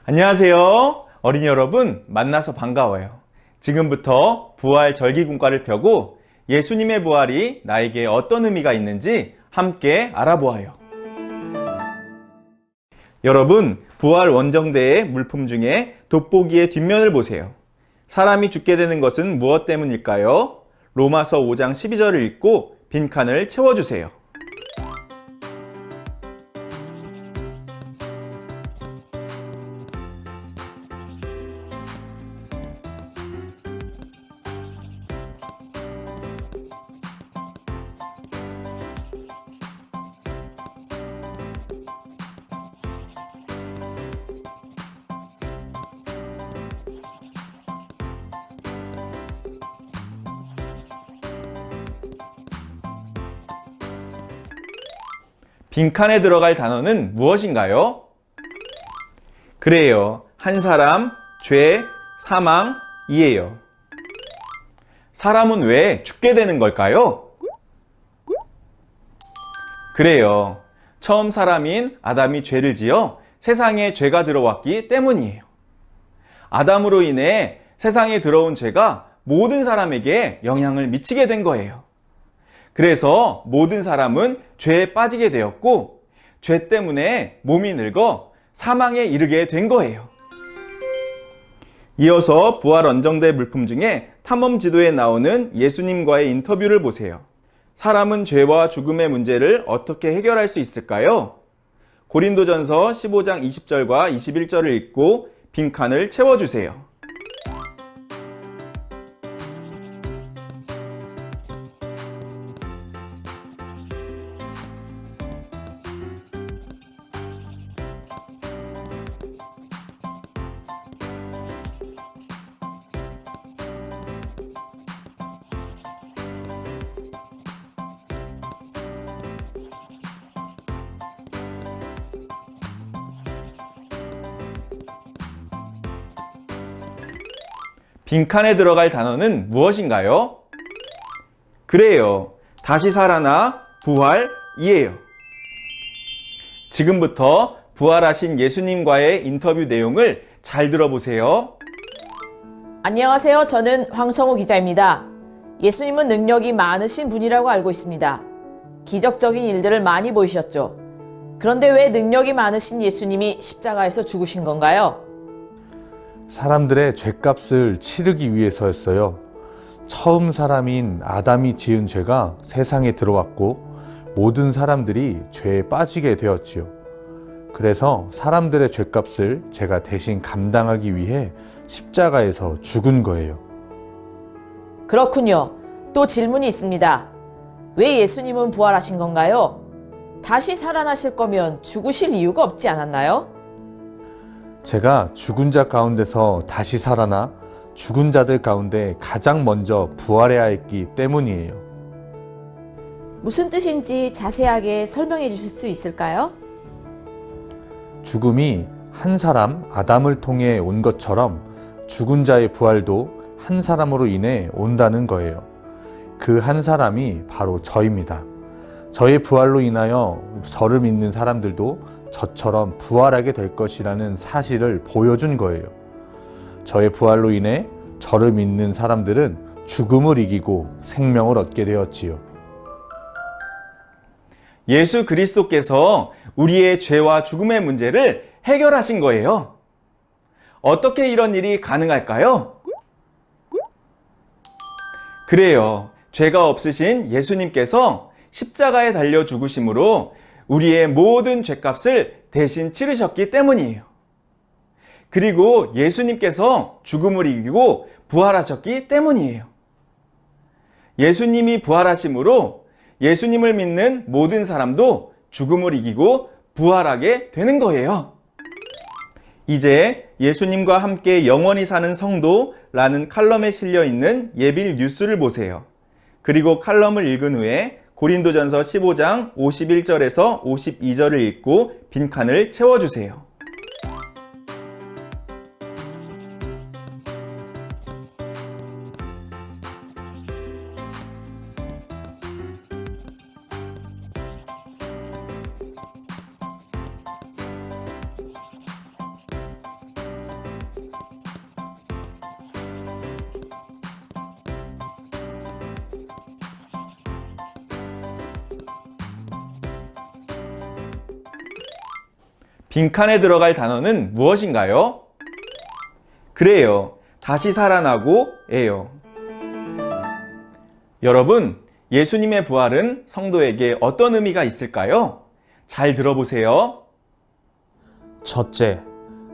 안녕하세요. 어린이 여러분, 만나서 반가워요. 지금부터 부활 절기군가를 펴고 예수님의 부활이 나에게 어떤 의미가 있는지 함께 알아보아요. 여러분, 부활 원정대의 물품 중에 돋보기의 뒷면을 보세요. 사람이 죽게 되는 것은 무엇 때문일까요? 로마서 5장 12절을 읽고 빈칸을 채워주세요. 빈칸에 들어갈 단어는 무엇인가요? 그래요. 한 사람, 죄, 사망이에요. 사람은 왜 죽게 되는 걸까요? 그래요. 처음 사람인 아담이 죄를 지어 세상에 죄가 들어왔기 때문이에요. 아담으로 인해 세상에 들어온 죄가 모든 사람에게 영향을 미치게 된 거예요. 그래서 모든 사람은 죄에 빠지게 되었고, 죄 때문에 몸이 늙어 사망에 이르게 된 거예요. 이어서 부활 원정대 물품 중에 탐험 지도에 나오는 예수님과의 인터뷰를 보세요. 사람은 죄와 죽음의 문제를 어떻게 해결할 수 있을까요? 고린도전서 15장 20절과 21절을 읽고 빈칸을 채워주세요. 빈칸에 들어갈 단어는 무엇인가요? 그래요. 다시 살아나 부활이에요. 지금부터 부활하신 예수님과의 인터뷰 내용을 잘 들어보세요. 안녕하세요. 저는 황성우 기자입니다. 예수님은 능력이 많으신 분이라고 알고 있습니다. 기적적인 일들을 많이 보이셨죠. 그런데 왜 능력이 많으신 예수님이 십자가에서 죽으신 건가요? 사람들의 죄값을 치르기 위해서였어요. 처음 사람인 아담이 지은 죄가 세상에 들어왔고 모든 사람들이 죄에 빠지게 되었지요. 그래서 사람들의 죄값을 제가 대신 감당하기 위해 십자가에서 죽은 거예요. 그렇군요. 또 질문이 있습니다. 왜 예수님은 부활하신 건가요? 다시 살아나실 거면 죽으실 이유가 없지 않았나요? 제가 죽은 자 가운데서 다시 살아나 죽은 자들 가운데 가장 먼저 부활해야 했기 때문이에요. 무슨 뜻인지 자세하게 설명해 주실 수 있을까요? 죽음이 한 사람 아담을 통해 온 것처럼 죽은 자의 부활도 한 사람으로 인해 온다는 거예요. 그 한 사람이 바로 저입니다. 저의 부활로 인하여 저를 믿는 사람들도 저처럼 부활하게 될 것이라는 사실을 보여준 거예요. 저의 부활로 인해 저를 믿는 사람들은 죽음을 이기고 생명을 얻게 되었지요. 예수 그리스도께서 우리의 죄와 죽음의 문제를 해결하신 거예요. 어떻게 이런 일이 가능할까요? 그래요. 죄가 없으신 예수님께서 십자가에 달려 죽으심으로 우리의 모든 죄값을 대신 치르셨기 때문이에요. 그리고 예수님께서 죽음을 이기고 부활하셨기 때문이에요. 예수님이 부활하심으로 예수님을 믿는 모든 사람도 죽음을 이기고 부활하게 되는 거예요. 이제 예수님과 함께 영원히 사는 성도라는 칼럼에 실려 있는 예빌 뉴스를 보세요. 그리고 칼럼을 읽은 후에 고린도전서 15장 51절에서 52절을 읽고 빈칸을 채워주세요. 빈칸에 들어갈 단어는 무엇인가요? 그래요. 다시 살아나고 예요. 여러분, 예수님의 부활은 성도에게 어떤 의미가 있을까요? 잘 들어보세요. 첫째,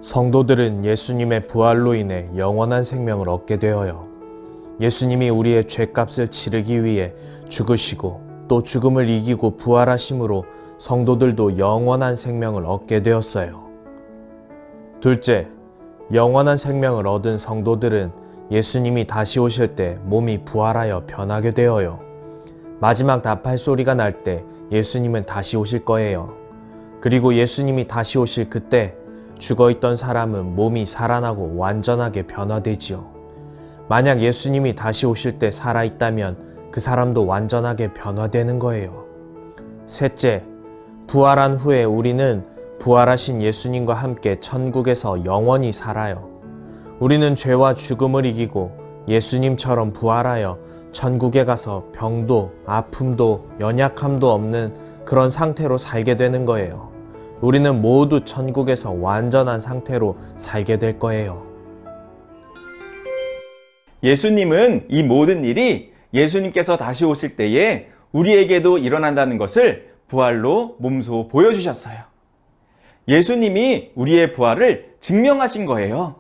성도들은 예수님의 부활로 인해 영원한 생명을 얻게 되어요. 예수님이 우리의 죄값을 치르기 위해 죽으시고 또 죽음을 이기고 부활하심으로 성도들도 영원한 생명을 얻게 되었어요. 둘째, 영원한 생명을 얻은 성도들은 예수님이 다시 오실 때 몸이 부활하여 변하게 되어요. 마지막 나팔 소리가 날 때 예수님은 다시 오실 거예요. 그리고 예수님이 다시 오실 그때 죽어있던 사람은 몸이 살아나고 완전하게 변화되지요. 만약 예수님이 다시 오실 때 살아있다면 그 사람도 완전하게 변화되는 거예요. 셋째, 부활한 후에 우리는 부활하신 예수님과 함께 천국에서 영원히 살아요. 우리는 죄와 죽음을 이기고 예수님처럼 부활하여 천국에 가서 병도, 아픔도, 연약함도 없는 그런 상태로 살게 되는 거예요. 우리는 모두 천국에서 완전한 상태로 살게 될 거예요. 예수님은 이 모든 일이 예수님께서 다시 오실 때에 우리에게도 일어난다는 것을 부활로 몸소 보여주셨어요. 예수님이 우리의 부활을 증명하신 거예요.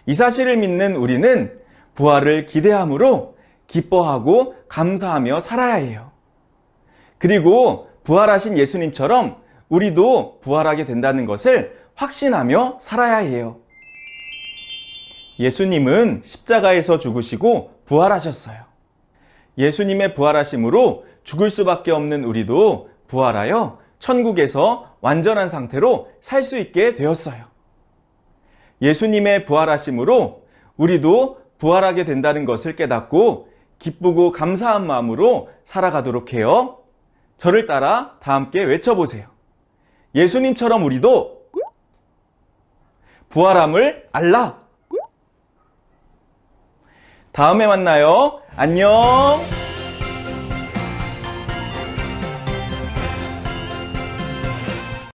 이 사실을 믿는 우리는 부활을 기대함으로 기뻐하고 감사하며 살아야 해요. 그리고 부활하신 예수님처럼 우리도 부활하게 된다는 것을 확신하며 살아야 해요. 예수님은 십자가에서 죽으시고 부활하셨어요. 예수님의 부활하심으로 죽을 수밖에 없는 우리도 부활하여 천국에서 완전한 상태로 살 수 있게 되었어요. 예수님의 부활하심으로 우리도 부활하게 된다는 것을 깨닫고 기쁘고 감사한 마음으로 살아가도록 해요. 저를 따라 다 함께 외쳐보세요. 예수님처럼 우리도 부활함을 알라. 다음에 만나요. 안녕.